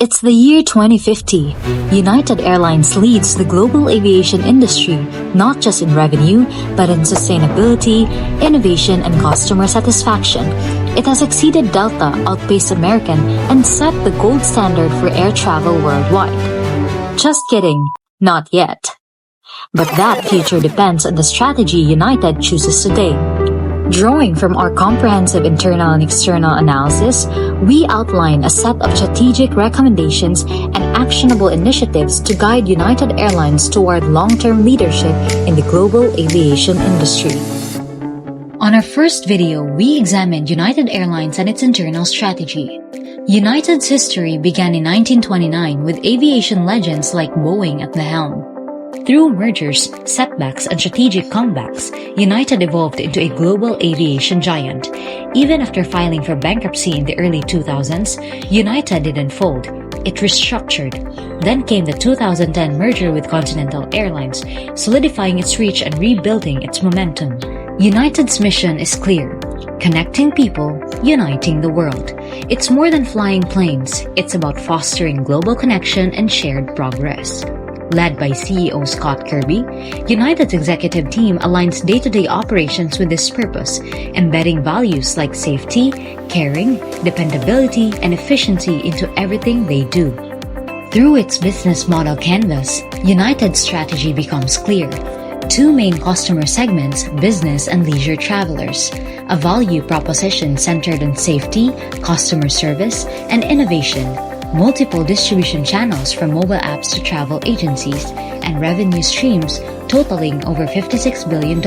It's the year 2050. United Airlines leads the global aviation industry, not just in revenue, but in sustainability, innovation, and customer satisfaction. It has exceeded Delta, outpaced American, and set the gold standard for air travel worldwide. Just kidding, not yet. But that future depends on the strategy United chooses today. Drawing from our comprehensive internal and external analysis, we outline a set of strategic recommendations and actionable initiatives to guide United Airlines toward long-term leadership in the global aviation industry. On our first video, we examined United Airlines and its internal strategy. United's history began in 1929 with aviation legends like Boeing at the helm. Through mergers, setbacks, and strategic comebacks, United evolved into a global aviation giant. Even after filing for bankruptcy in the early 2000s, United didn't fold. It restructured. Then came the 2010 merger with Continental Airlines, solidifying its reach and rebuilding its momentum. United's mission is clear: connecting people, uniting the world. It's more than flying planes. It's about fostering global connection and shared progress. Led by CEO Scott Kirby, United's executive team aligns day-to-day operations with this purpose, embedding values like safety, caring, dependability, and efficiency into everything they do. Through its business model canvas, United's strategy becomes clear. Two main customer segments, business and leisure travelers. A value proposition centered on safety, customer service, and innovation. Multiple distribution channels from mobile apps to travel agencies, and revenue streams totaling over $56 billion,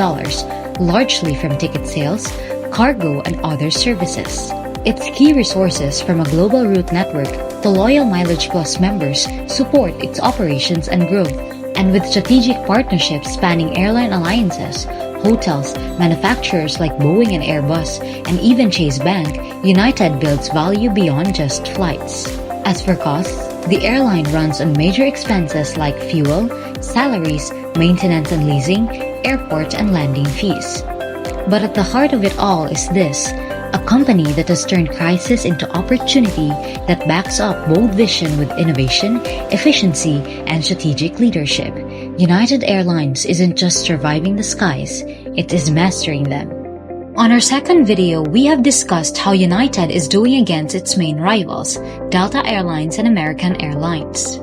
largely from ticket sales, cargo, and other services. Its key resources from a global route network to loyal Mileage Plus members support its operations and growth, and with strategic partnerships spanning airline alliances, hotels, manufacturers like Boeing and Airbus, and even Chase Bank, United builds value beyond just flights. As for costs, the airline runs on major expenses like fuel, salaries, maintenance and leasing, airport and landing fees. But at the heart of it all is this: a company that has turned crisis into opportunity, that backs up bold vision with innovation, efficiency, and strategic leadership. United Airlines isn't just surviving the skies, it is mastering them. On our second video, we have discussed how United is doing against its main rivals, Delta Airlines and American Airlines.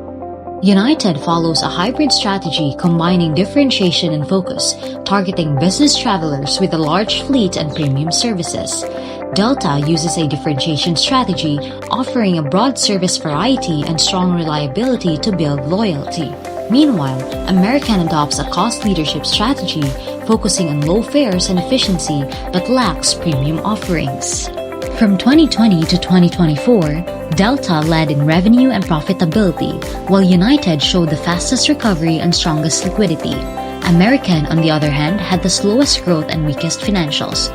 United follows a hybrid strategy combining differentiation and focus, targeting business travelers with a large fleet and premium services. Delta uses a differentiation strategy, offering a broad service variety and strong reliability to build loyalty. Meanwhile, American adopts a cost leadership strategy, focusing on low fares and efficiency but lacks premium offerings. From 2020 to 2024, Delta led in revenue and profitability, while United showed the fastest recovery and strongest liquidity. American, on the other hand, had the slowest growth and weakest financials.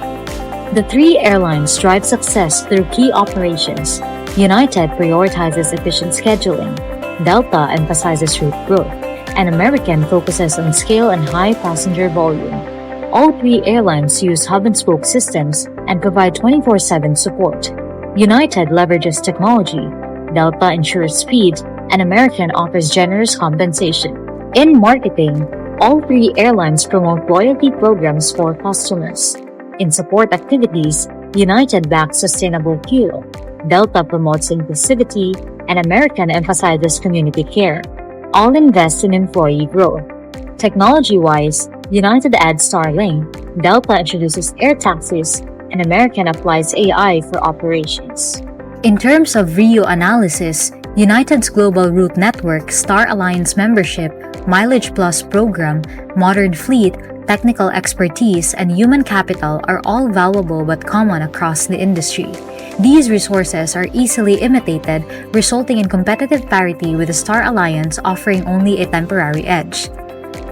The three airlines drive success through key operations. United prioritizes efficient scheduling. Delta emphasizes route growth, and American focuses on scale and high passenger volume. All three airlines use hub-and-spoke systems and provide 24/7 support. United leverages technology, Delta ensures speed, and American offers generous compensation. In marketing, all three airlines promote loyalty programs for customers. In support activities, United backs sustainable fuel, Delta promotes inclusivity, and American emphasizes community care. All invest in employee growth. Technology-wise, United adds Starlink, Delta introduces air taxis, and American applies AI for operations. In terms of RIO analysis, United's global route network, Star Alliance membership, Mileage Plus program, modern fleet, technical expertise, and human capital are all valuable but common across the industry. These resources are easily imitated, resulting in competitive parity with the Star Alliance offering only a temporary edge.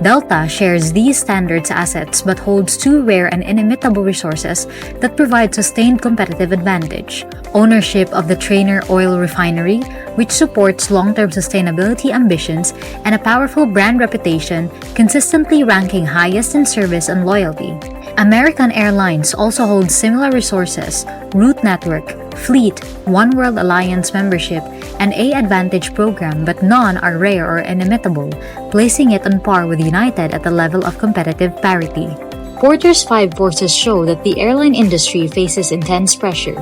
Delta shares these standards assets but holds two rare and inimitable resources that provide sustained competitive advantage: ownership of the Trainer Oil Refinery, which supports long-term sustainability ambitions, and a powerful brand reputation, consistently ranking highest in service and loyalty. American Airlines also holds similar resources: route network, Fleet, One World Alliance membership, and A Advantage program, but none are rare or inimitable, placing it on par with United at the level of competitive parity. Porter's 5 forces show that the airline industry faces intense pressure.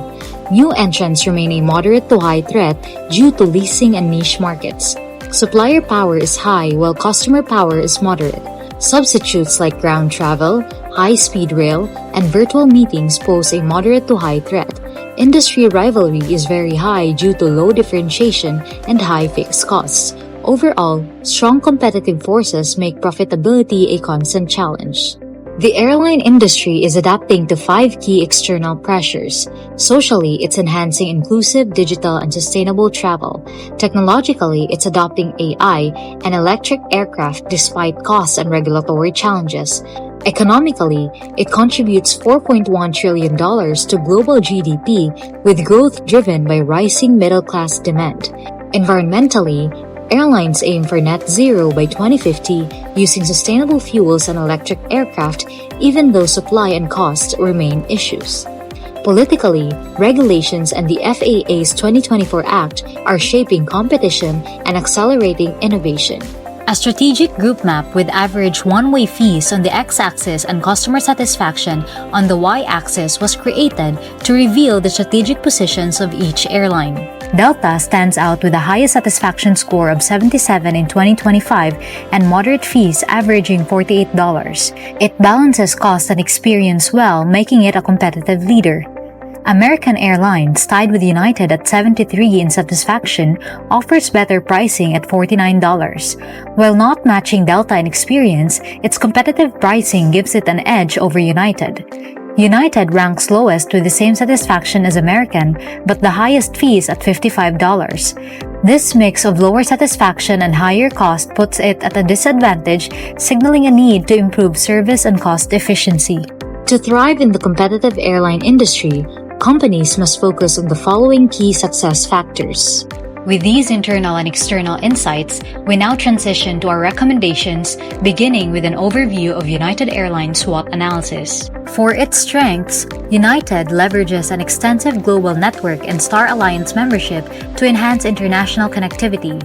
New entrants remain a moderate to high threat due to leasing and niche markets. Supplier power is high while customer power is moderate. Substitutes like ground travel, high-speed rail, and virtual meetings pose a moderate to high threat. Industry rivalry is very high due to low differentiation and high fixed costs. Overall, strong competitive forces make profitability a constant challenge. The airline industry is adapting to 5 key external pressures. Socially, it's enhancing inclusive, digital, and sustainable travel. Technologically, it's adopting AI and electric aircraft despite costs and regulatory challenges. Economically, it contributes $4.1 trillion to global GDP, with growth driven by rising middle-class demand. Environmentally, airlines aim for net zero by 2050 using sustainable fuels and electric aircraft, even though supply and cost remain issues. Politically, regulations and the FAA's 2024 Act are shaping competition and accelerating innovation. A strategic group map with average one-way fees on the x-axis and customer satisfaction on the y-axis was created to reveal the strategic positions of each airline. Delta stands out with the highest satisfaction score of 77 in 2025 and moderate fees averaging $48. It balances cost and experience well, making it a competitive leader. American Airlines, tied with United at 73 in satisfaction, offers better pricing at $49. While not matching Delta in experience, its competitive pricing gives it an edge over United. United ranks lowest with the same satisfaction as American, but the highest fees at $55. This mix of lower satisfaction and higher cost puts it at a disadvantage, signaling a need to improve service and cost efficiency. To thrive in the competitive airline industry, companies must focus on the following key success factors. With these internal and external insights, we now transition to our recommendations, beginning with an overview of United Airlines SWOT analysis. For its strengths, United leverages an extensive global network and Star Alliance membership to enhance international connectivity.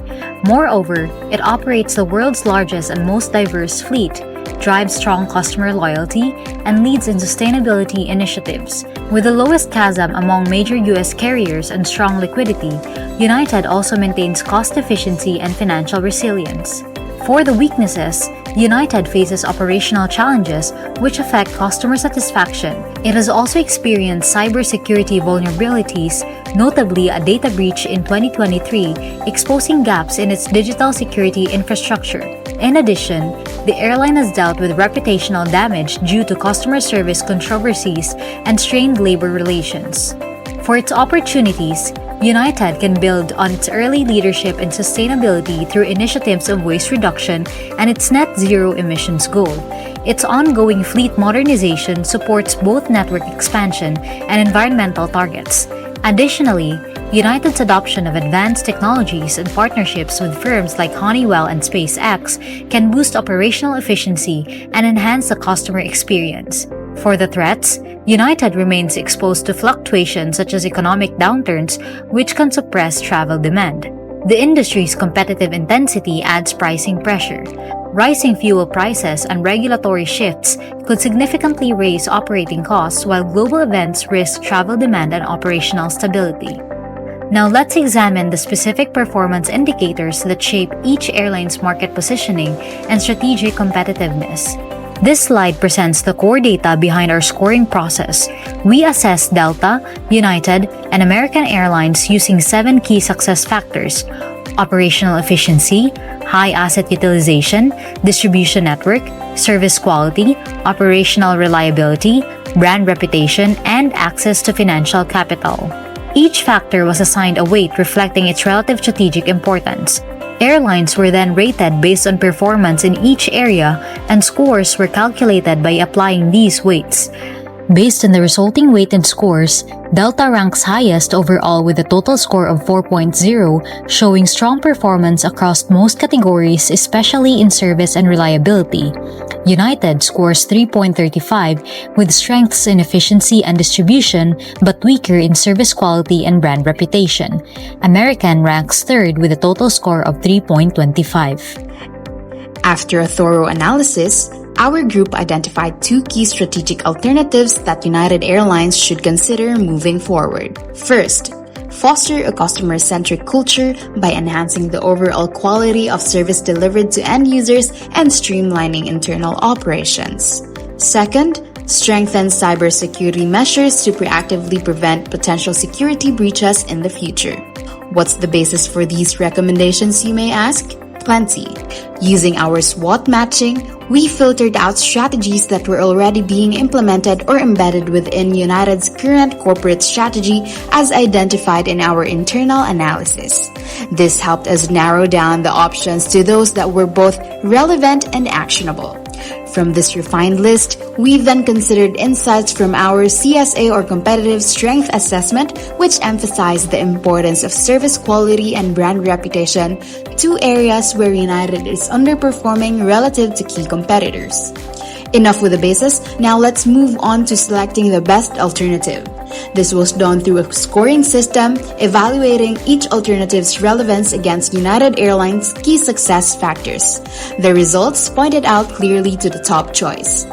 Moreover, it operates the world's largest and most diverse fleet, drives strong customer loyalty, and leads in sustainability initiatives. With the lowest CASM among major U.S. carriers and strong liquidity, United also maintains cost efficiency and financial resilience. For the weaknesses, United faces operational challenges which affect customer satisfaction. It has also experienced cybersecurity vulnerabilities, notably a data breach in 2023, exposing gaps in its digital security infrastructure. In addition, the airline has dealt with reputational damage due to customer service controversies and strained labor relations. For its opportunities, United can build on its early leadership in sustainability through initiatives of waste reduction and its net zero emissions goal. Its ongoing fleet modernization supports both network expansion and environmental targets. Additionally, United's adoption of advanced technologies and partnerships with firms like Honeywell and SpaceX can boost operational efficiency and enhance the customer experience. For the threats, United remains exposed to fluctuations such as economic downturns, which can suppress travel demand. The industry's competitive intensity adds pricing pressure. Rising fuel prices and regulatory shifts could significantly raise operating costs, while global events risk travel demand and operational stability. Now let's examine the specific performance indicators that shape each airline's market positioning and strategic competitiveness. This slide presents the core data behind our scoring process. We assess Delta, United, and American Airlines using 7 key success factors: operational efficiency, high asset utilization, distribution network, service quality, operational reliability, brand reputation, and access to financial capital. Each factor was assigned a weight reflecting its relative strategic importance. Airlines were then rated based on performance in each area, and scores were calculated by applying these weights. Based on the resulting weighted scores, Delta ranks highest overall with a total score of 4.0, showing strong performance across most categories, especially in service and reliability. United scores 3.35 with strengths in efficiency and distribution, but weaker in service quality and brand reputation. American ranks third with a total score of 3.25. After a thorough analysis, our group identified two key strategic alternatives that United Airlines should consider moving forward. First, foster a customer-centric culture by enhancing the overall quality of service delivered to end users and streamlining internal operations. Second, strengthen cybersecurity measures to proactively prevent potential security breaches in the future. What's the basis for these recommendations, you may ask? Plenty. Using our SWOT matching, we filtered out strategies that were already being implemented or embedded within United's current corporate strategy as identified in our internal analysis. This helped us narrow down the options to those that were both relevant and actionable. From this refined list, we then considered insights from our CSA or Competitive Strength Assessment, which emphasized the importance of service quality and brand reputation, two areas where United is underperforming relative to key competitors. Enough with the basis, now let's move on to selecting the best alternative. This was done through a scoring system, evaluating each alternative's relevance against United Airlines' key success factors. The results pointed out clearly to the top choice.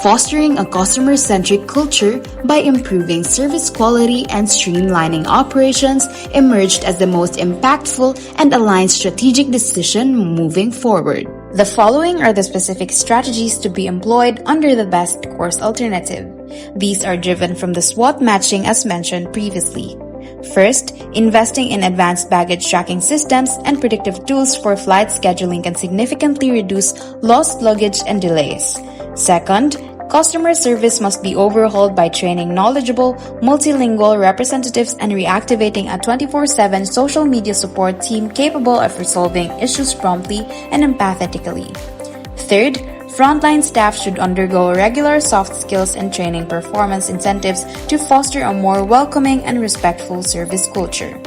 Fostering a customer-centric culture by improving service quality and streamlining operations emerged as the most impactful and aligned strategic decision moving forward. The following are the specific strategies to be employed under the best course alternative. These are driven from the SWOT matching as mentioned previously. First, investing in advanced baggage tracking systems and predictive tools for flight scheduling can significantly reduce lost luggage and delays. Second, customer service must be overhauled by training knowledgeable, multilingual representatives and reactivating a 24/7 social media support team capable of resolving issues promptly and empathetically. Third, frontline staff should undergo regular soft skills and training performance incentives to foster a more welcoming and respectful service culture.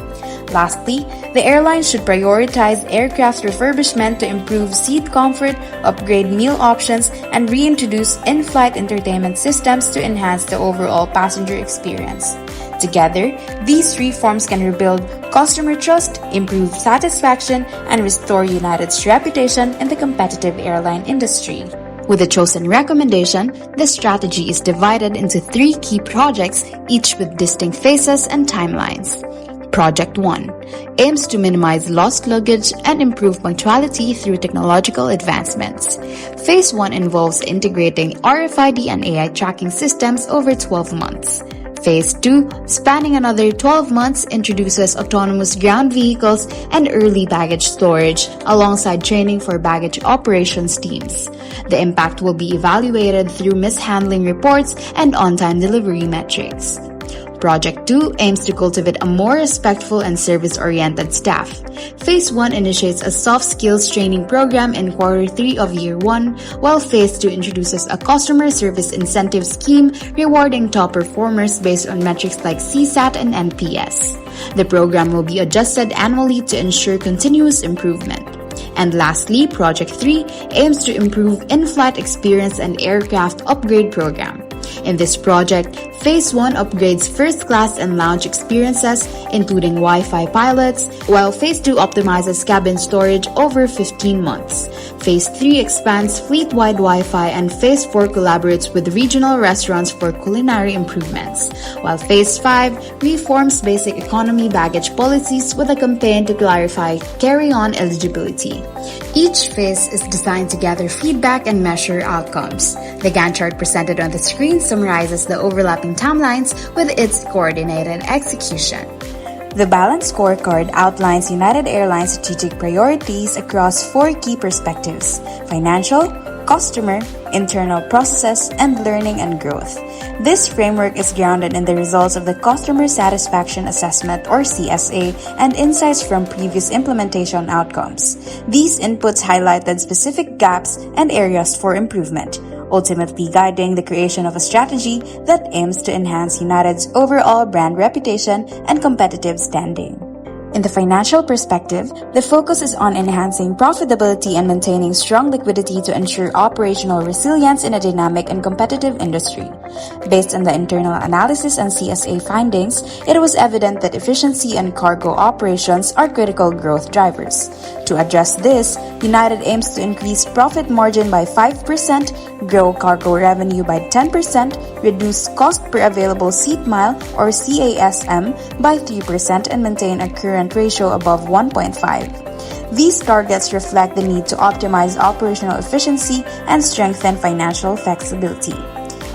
Lastly, the airline should prioritize aircraft refurbishment to improve seat comfort, upgrade meal options, and reintroduce in-flight entertainment systems to enhance the overall passenger experience. Together, these reforms can rebuild customer trust, improve satisfaction, and restore United's reputation in the competitive airline industry. With the chosen recommendation, the strategy is divided into 3 key projects, each with distinct phases and timelines. Project 1 aims to minimize lost luggage and improve punctuality through technological advancements. Phase 1 involves integrating RFID and AI tracking systems over 12 months. Phase 2, spanning another 12 months, introduces autonomous ground vehicles and early baggage storage alongside training for baggage operations teams. The impact will be evaluated through mishandling reports and on-time delivery metrics. Project 2 aims to cultivate a more respectful and service-oriented staff. Phase 1 initiates a soft skills training program in Q3 of Year 1, while Phase 2 introduces a customer service incentive scheme rewarding top performers based on metrics like CSAT and NPS. The program will be adjusted annually to ensure continuous improvement. And lastly, Project 3 aims to improve in-flight experience and aircraft upgrade program. In this project, Phase 1 upgrades first class and lounge experiences, including Wi-Fi pilots, while Phase 2 optimizes cabin storage over 15 months. Phase 3 expands fleet-wide Wi-Fi, and Phase 4 collaborates with regional restaurants for culinary improvements, while Phase 5 reforms basic economy baggage policies with a campaign to clarify carry-on eligibility. Each phase is designed to gather feedback and measure outcomes. The Gantt chart presented on the screen summarizes the overlapping timelines with its coordinated execution. The balanced scorecard outlines United Airlines' strategic priorities across 4 key perspectives: financial, customer, internal processes, and learning and growth. This framework is grounded in the results of the Customer Satisfaction Assessment or CSA and insights from previous implementation outcomes. These inputs highlighted specific gaps and areas for improvement. ultimately guiding the creation of a strategy that aims to enhance United's overall brand reputation and competitive standing. In the financial perspective, the focus is on enhancing profitability and maintaining strong liquidity to ensure operational resilience in a dynamic and competitive industry. Based on the internal analysis and CSA findings, it was evident that efficiency and cargo operations are critical growth drivers. To address this, United aims to increase profit margin by 5%, grow cargo revenue by 10%, reduce cost per available seat mile or CASM by 3%, and maintain a current ratio above 1.5. These targets reflect the need to optimize operational efficiency and strengthen financial flexibility.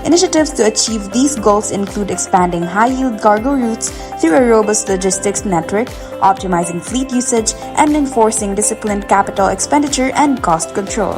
Initiatives to achieve these goals include expanding high-yield cargo routes through a robust logistics network, optimizing fleet usage, and enforcing disciplined capital expenditure and cost control.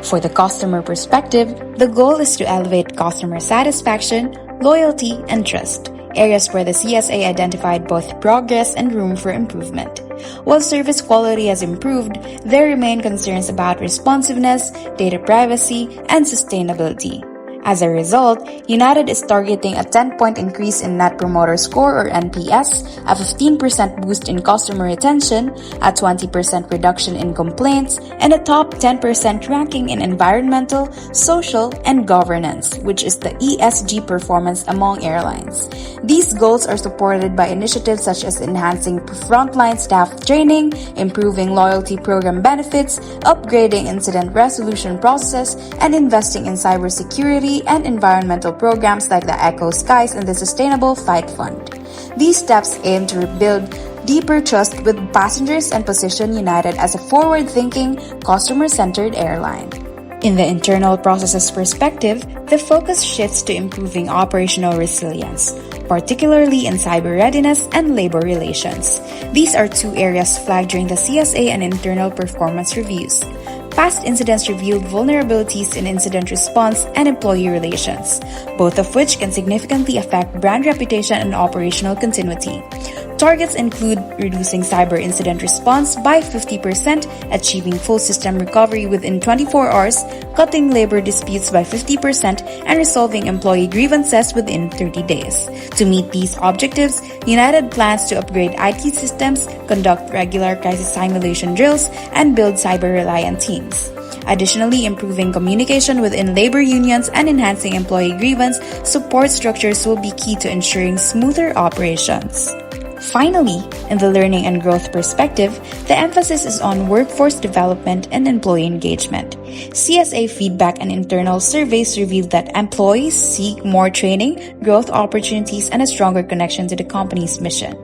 For the customer perspective, the goal is to elevate customer satisfaction, loyalty, and trust, areas where the CSA identified both progress and room for improvement. While service quality has improved, there remain concerns about responsiveness, data privacy, and sustainability. As a result, United is targeting a 10-point increase in Net Promoter Score or NPS, a 15% boost in customer retention, a 20% reduction in complaints, and a top 10% ranking in environmental, social, and governance, which is the ESG performance among airlines. These goals are supported by initiatives such as enhancing frontline staff training, improving loyalty program benefits, upgrading incident resolution process, and investing in cybersecurity and environmental programs like the Eco Skies and the Sustainable Flight Fund. These steps aim to rebuild deeper trust with passengers and position United as a forward-thinking, customer-centered airline. In the internal processes perspective, the focus shifts to improving operational resilience, particularly in cyber readiness and labor relations. These are two areas flagged during the CSA and internal performance reviews. Past incidents revealed vulnerabilities in incident response and employee relations, both of which can significantly affect brand reputation and operational continuity. Targets include reducing cyber incident response by 50%, achieving full system recovery within 24 hours, cutting labor disputes by 50%, and resolving employee grievances within 30 days. To meet these objectives, United plans to upgrade IT systems, conduct regular crisis simulation drills, and build cyber-reliant teams. Additionally, improving communication within labor unions and enhancing employee grievance support structures will be key to ensuring smoother operations. Finally, in the learning and growth perspective, the emphasis is on workforce development and employee engagement. CSA feedback and internal surveys revealed that employees seek more training, growth opportunities, and a stronger connection to the company's mission.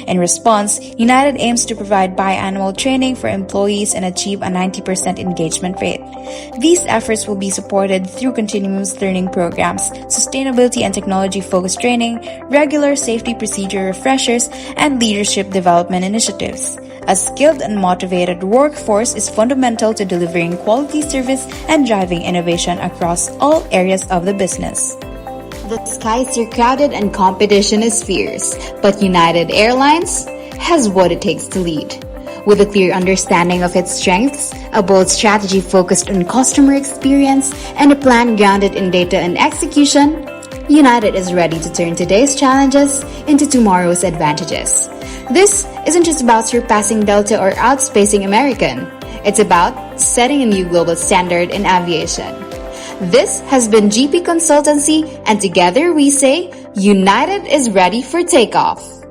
In response, United aims to provide biannual training for employees and achieve a 90% engagement rate. These efforts will be supported through continuous learning programs, sustainability and technology-focused training, regular safety procedure refreshers, and leadership development initiatives. A skilled and motivated workforce is fundamental to delivering quality service and driving innovation across all areas of the business. The skies are crowded and competition is fierce, but United Airlines has what it takes to lead. With a clear understanding of its strengths, a bold strategy focused on customer experience, and a plan grounded in data and execution, United is ready to turn today's challenges into tomorrow's advantages. This isn't just about surpassing Delta or outspacing American. It's about setting a new global standard in aviation. This has been GP Consultancy, and together we say, United is ready for takeoff.